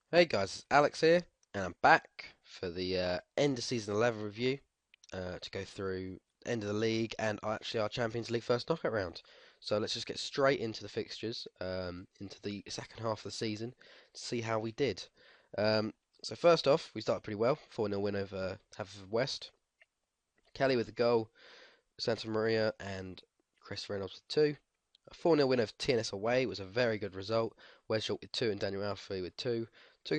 Hey guys, it's Alex here, and I'm back for the end of season 11 review to go through end of the league and actually our Champions League first knockout round. So let's just get straight into the fixtures, into the second half of the season to see how we did. Um, so first off, we started pretty well, 4-0 win over Haverford. Kelly with a goal, Santa Maria and Chris Reynolds with two. A 4-0 win over TNS away was a very good result. Wes Short with two and Daniel Alfie with two,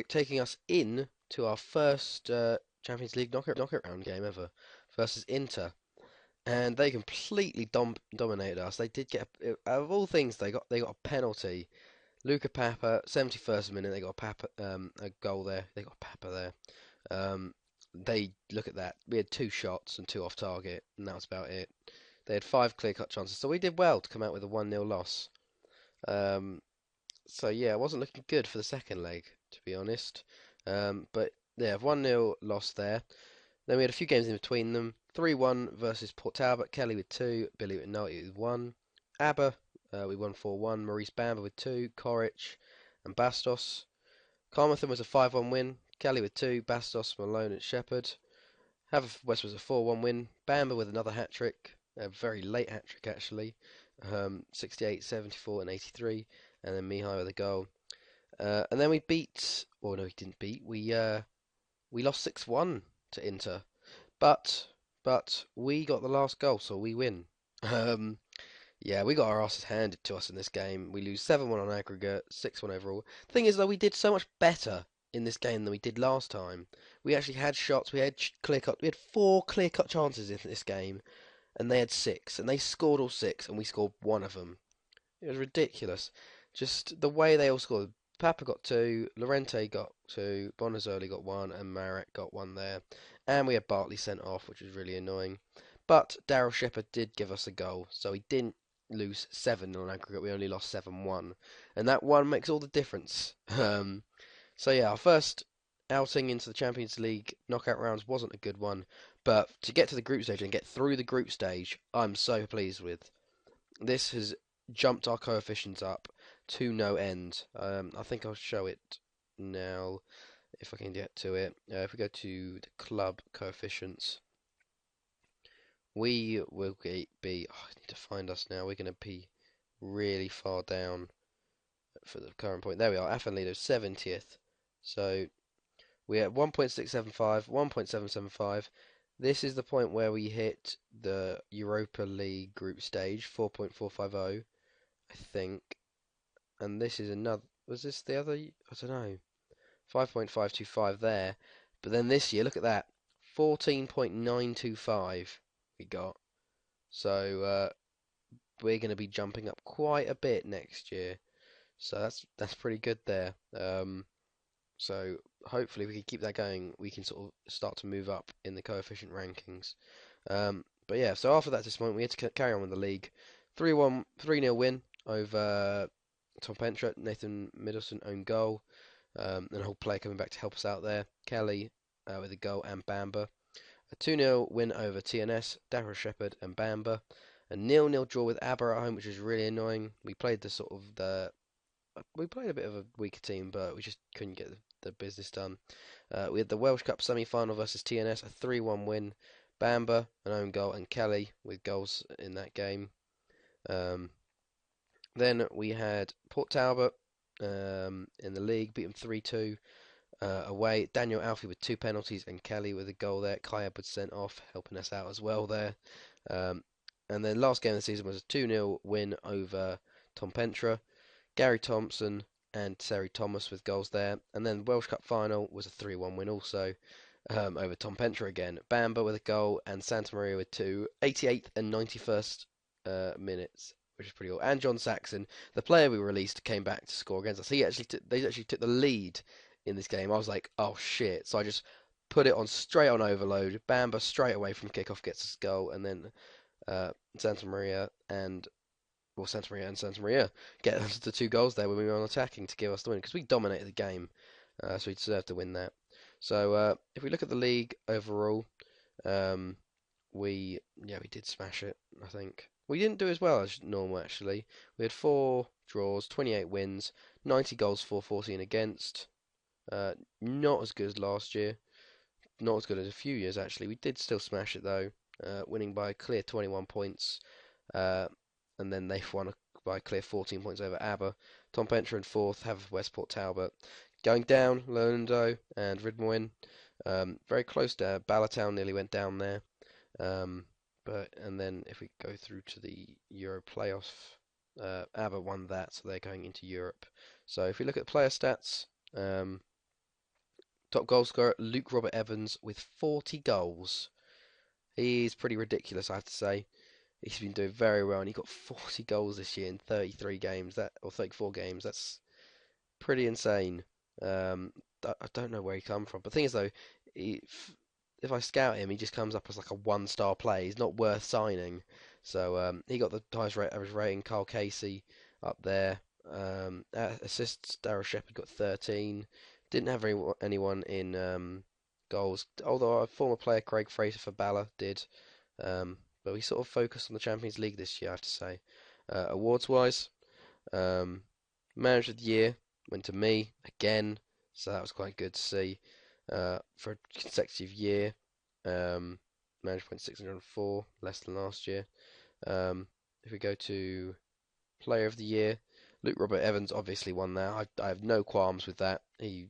taking us in to our first Champions League knockout round game ever versus Inter, and they completely dominated us. They did get out of all things they got a penalty. Luca Papa, 71st minute, they got a goal there. They got Papa there. They look at that. We had two shots and two off target, and that was about it. They had five clear-cut chances, so we did well to come out with a 1-0 loss. Um, so yeah, it wasn't looking good for the second leg, to be honest. But yeah, 1-0 loss there. Then we had a few games in between them. 3-1 versus Port Talbot. Kelly with two, Billy with 90 with one. ABBA, we won 4-1. Maurice Bamber with two, Coric and Bastos. Carmarthen was a 5-1 win. Kelly with two, Bastos, Malone and Shepherd. Haverford was a 4-1 win. Bamber with another hat trick, a very late hat trick actually. 68, 74, and 83, and then Mihai with a goal. And then we beat. Well, no, we didn't beat. We lost 6-1 to Inter, but we got the last goal, so we win. Um, yeah, we got our asses handed to us in this game. We lose 7-1 on aggregate, 6-1 overall. The thing is, though, we did so much better in this game than we did last time. We actually had shots. We had clear cut. We had four clear cut chances in this game, and they had six, and they scored all six, and we scored one of them. It was ridiculous. Just the way they all scored. Papa got two, Lorente got two, Bonazzoli got one, and Marek got one there. And we had Bartley sent off, which was really annoying. But Daryl Shepherd did give us a goal, so we didn't lose 7 on aggregate. We only lost 7-1, and that one makes all the difference. So yeah, our first outing into the Champions League knockout rounds wasn't a good one, but to get to the group stage and get through the group stage, I'm so pleased with. This has jumped our coefficients up to no end. I think I'll show it now if I can get to it. If we go to the club coefficients, we will be. Oh, I need to find us now. We're going to be really far down for the current point. There we are. Afan Lido 70th. So we're at 1.675, 1.775. This is the point where we hit the Europa League group stage, 4.450, I think. And this is another. Was this the other? I don't know. 5.525 there. But then this year, look at that. 14.925 we got. So we're going to be jumping up quite a bit next year. So that's pretty good there. So hopefully we can keep that going. We can sort of start to move up in the coefficient rankings. But yeah, so after that disappointment, we had to carry on with the league. 3-1, 3-0 win over Tom Pentra, Nathan Middleton own goal, and a whole player coming back to help us out there. Kelly with a goal and Bamber. A 2-0 win over TNS, Darrell Shepherd and Bamber. A 0-0 draw with Aber at home, which was really annoying. We played we played a bit of a weaker team, but we just couldn't get the business done. We had the Welsh Cup semi-final versus TNS, a 3-1 win. Bamber, an own goal, and Kelly with goals in that game. Um, then we had Port Talbot in the league, beat them 3-2 away. Daniel Alfie with two penalties and Kelly with a goal there. Kayab was sent off, helping us out as well there. Um, and then last game of the season was a 2-0 win over Tom Pentra. Gary Thompson and Terry Thomas with goals there. And then Welsh Cup final was a 3-1 win also over Tom Pentra again. Bamba with a goal and Santa Maria with two. 88th and 91st minutes, which is pretty cool. And John Saxon, the player we released, came back to score against us. They actually took the lead in this game. I was like, oh shit! So I just put it on straight on overload. Bamba straight away from kickoff gets us a goal, and then Santa Maria and Santa Maria get us the two goals there when we were on attacking to give us the win because we dominated the game, so we deserved to win that. So if we look at the league overall, um, we did smash it. I think we didn't do as well as normal actually. We had four draws, 28 wins, 90 goals for, 14 against. Uh, Not as good as last year. Not as good as a few years actually. We did still smash it though, winning by a clear 21 points. Uh, and then they've won by a clear 14 points over ABBA. Tom Pentra in fourth, have Westport Talbot. Going down, Lerndo and Ridmoin. Very close to Ballatown, nearly went down there. Um, and then if we go through to the Euro playoff, ABBA won that, so they're going into Europe. So if we look at player stats, top goal scorer Luke Robert Evans with 40 goals. He's pretty ridiculous, I have to say. He's been doing very well, and he got 40 goals this year in 33 games, that or 34 games. That's pretty insane. I don't know where he come from, but the thing is though, he, if I scout him, he just comes up as like a one-star play. He's not worth signing. So he got the highest average rating. Carl Casey up there. Assists, Darryl Shepherd got 13. Didn't have anyone in goals, although our former player Craig Fraser for Bala did. But we sort of focused on the Champions League this year, I have to say. Awards-wise, um, Manager of the Year went to me again, so that was quite good to see for a consecutive year. Manager point 604, less than last year. If we go to Player of the Year, Luke Robert Evans obviously won that. I have no qualms with that. He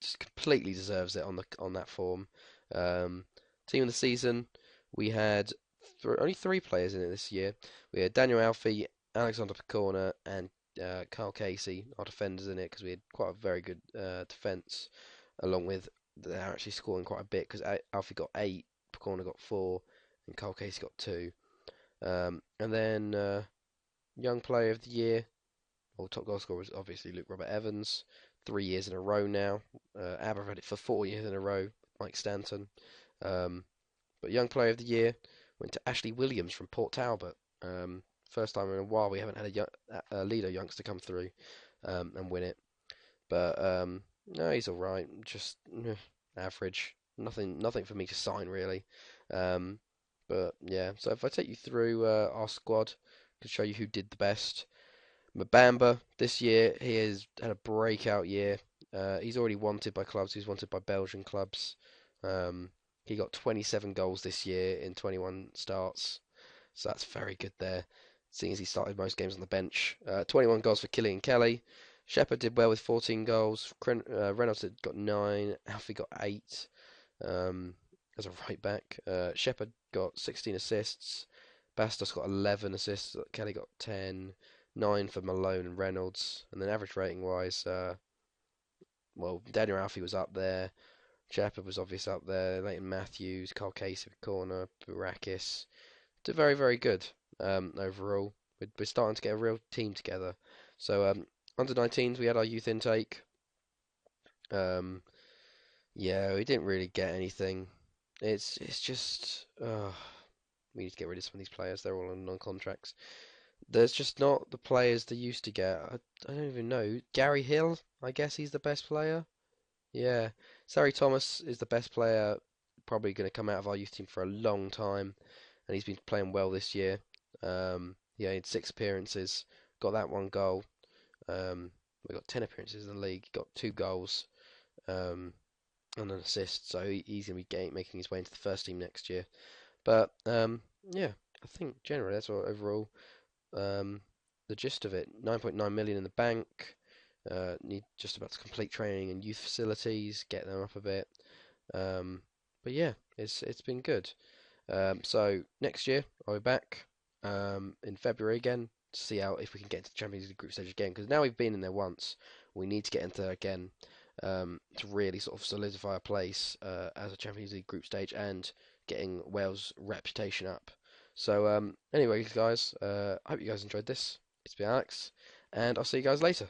just completely deserves it on that form. Team of the season, we had only three players in it this year. We had Daniel Alfie, Alexander Picorna, and Carl Casey, our defenders in it, because we had quite a very good defence, along with they're actually scoring quite a bit because Alfie got 8, Picorna got 4, and Carl Casey got 2. And then Young Player of the Year, well, top goal scorer was obviously Luke Robert Evans, 3 years in a row now. ABBA had it for 4 years in a row, Mike Stanton. Um, but Young Player of the Year went to Ashley Williams from Port Talbot. First time in a while we haven't had a Lido youngster come through and win it. But no, he's all right. Just average. Nothing for me to sign really. Um, but yeah, so if I take you through our squad, I can show you who did the best. Mbamba this year, he has had a breakout year. He's already wanted by clubs. He's wanted by Belgian clubs. Um, he got 27 goals this year in 21 starts, so that's very good there, seeing as he started most games on the bench. 21 goals for Killian Kelly. Shepherd did well with 14 goals. Reynolds got 9. Alfie got 8 as a right back. Shepherd got 16 assists. Bastos got 11 assists. Kelly got 10. 9 for Malone and Reynolds. And then average rating wise, well, Daniel Alfie was up there. Shepherd was obviously up there. Leighton Matthews, Carl Casey, Corner, Burakis. Did very, very good overall. We're starting to get a real team together. So, under 19s, we had our youth intake. Yeah, we didn't really get anything. It's just we need to get rid of some of these players. They're all on non-contracts. There's just not the players they used to get. I don't even know. Gary Hill, I guess he's the best player. Yeah, Sarri Thomas is the best player, probably going to come out of our youth team for a long time, and he's been playing well this year. Yeah, he had 6 appearances, got that 1 goal. We got 10 appearances in the league, got 2 goals, and an assist. So he's going to be making his way into the first team next year. But yeah, I think generally that's all overall. The gist of it: 9.9 million in the bank. Need just about to complete training and youth facilities, get them up a bit. But yeah, it's been good. So next year I'll be back in February again to see how if we can get into the Champions League group stage again. Because now we've been in there once, we need to get into there again to really sort of solidify a place as a Champions League group stage and getting Wales' reputation up. So anyway, guys, I hope you guys enjoyed this. It's been Alex, and I'll see you guys later.